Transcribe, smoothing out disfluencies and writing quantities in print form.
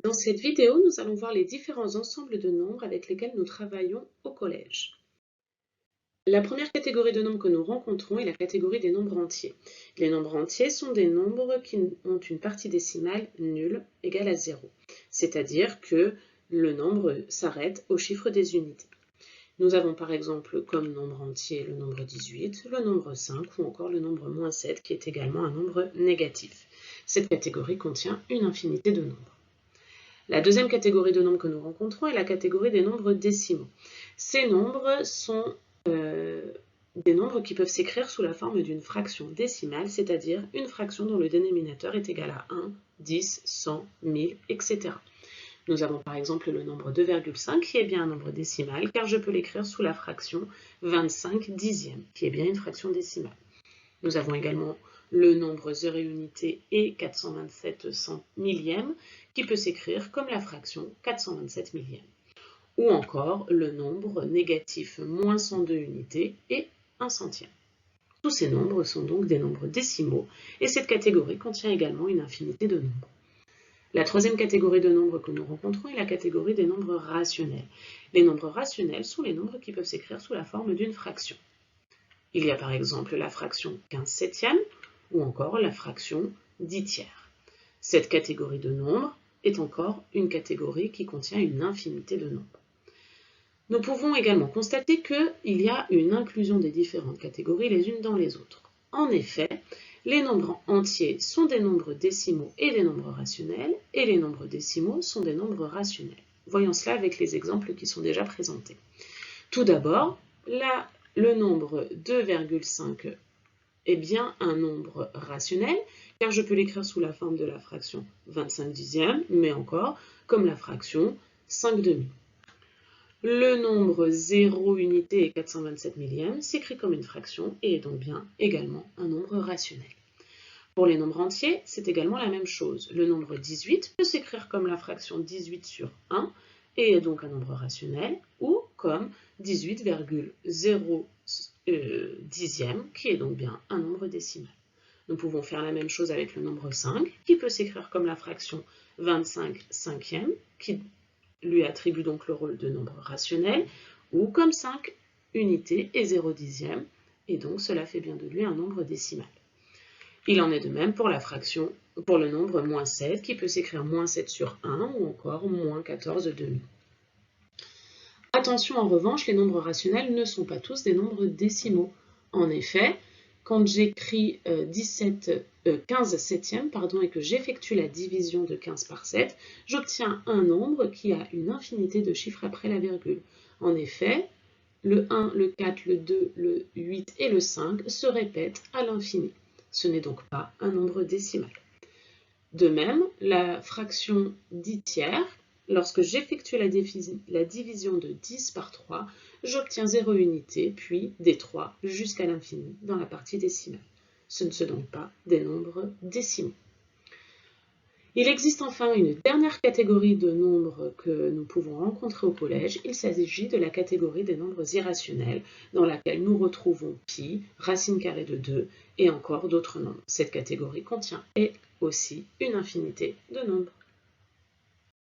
Dans cette vidéo, nous allons voir les différents ensembles de nombres avec lesquels nous travaillons au collège. La première catégorie de nombres que nous rencontrons est la catégorie des nombres entiers. Les nombres entiers sont des nombres qui ont une partie décimale nulle égale à 0, c'est-à-dire que le nombre s'arrête au chiffre des unités. Nous avons par exemple comme nombre entier le nombre 18, le nombre 5 ou encore le nombre -7 qui est également un nombre négatif. Cette catégorie contient une infinité de nombres. La deuxième catégorie de nombres que nous rencontrons est la catégorie des nombres décimaux. Ces nombres sont des nombres qui peuvent s'écrire sous la forme d'une fraction décimale, c'est-à-dire une fraction dont le dénominateur est égal à 1, 10, 100, 1000, etc. Nous avons par exemple le nombre 2,5 qui est bien un nombre décimal car je peux l'écrire sous la fraction 25 dixièmes qui est bien une fraction décimale. Nous avons également le nombre 0 unités et 427 cent millièmes qui peut s'écrire comme la fraction 427 millièmes. Ou encore le nombre négatif moins 102 unités et 1 centième. Tous ces nombres sont donc des nombres décimaux et cette catégorie contient également une infinité de nombres. La troisième catégorie de nombres que nous rencontrons est la catégorie des nombres rationnels. Les nombres rationnels sont les nombres qui peuvent s'écrire sous la forme d'une fraction. Il y a par exemple la fraction 15 septièmes ou encore la fraction 10 tiers. Cette catégorie de nombres est encore une catégorie qui contient une infinité de nombres. Nous pouvons également constater qu'il y a une inclusion des différentes catégories les unes dans les autres. En effet, les nombres entiers sont des nombres décimaux et des nombres rationnels, et les nombres décimaux sont des nombres rationnels. Voyons cela avec les exemples qui sont déjà présentés. Tout d'abord, le nombre 2,5 est bien un nombre rationnel, car je peux l'écrire sous la forme de la fraction 25 dixièmes, mais encore comme la fraction 5 demi. Le nombre 0 unité et 427 millièmes s'écrit comme une fraction et est donc bien également un nombre rationnel. Pour les nombres entiers, c'est également la même chose. Le nombre 18 peut s'écrire comme la fraction 18 sur 1 et est donc un nombre rationnel, ou comme 18,0 dixième, qui est donc bien un nombre décimal. Nous pouvons faire la même chose avec le nombre 5, qui peut s'écrire comme la fraction 25 cinquième, qui lui attribue donc le rôle de nombre rationnel, ou comme 5 unités et 0 dixième, et donc cela fait bien de lui un nombre décimal. Il en est de même pour le nombre -7, qui peut s'écrire -7 sur 1 ou encore -14 demi. Attention en revanche, les nombres rationnels ne sont pas tous des nombres décimaux. En effet, quand j'écris 15 septièmes et que j'effectue la division de 15 par 7, j'obtiens un nombre qui a une infinité de chiffres après la virgule. En effet, le 1, le 4, le 2, le 8 et le 5 se répètent à l'infini. Ce n'est donc pas un nombre décimal. De même, la fraction 10 tiers, lorsque j'effectue la division de 10 par 3, j'obtiens 0 unité, puis des 3 jusqu'à l'infini dans la partie décimale. Ce ne sont donc pas des nombres décimaux. Il existe enfin une dernière catégorie de nombres que nous pouvons rencontrer au collège. Il s'agit de la catégorie des nombres irrationnels, dans laquelle nous retrouvons pi, racine carrée de 2 et encore d'autres nombres. Cette catégorie contient elle aussi une infinité de nombres.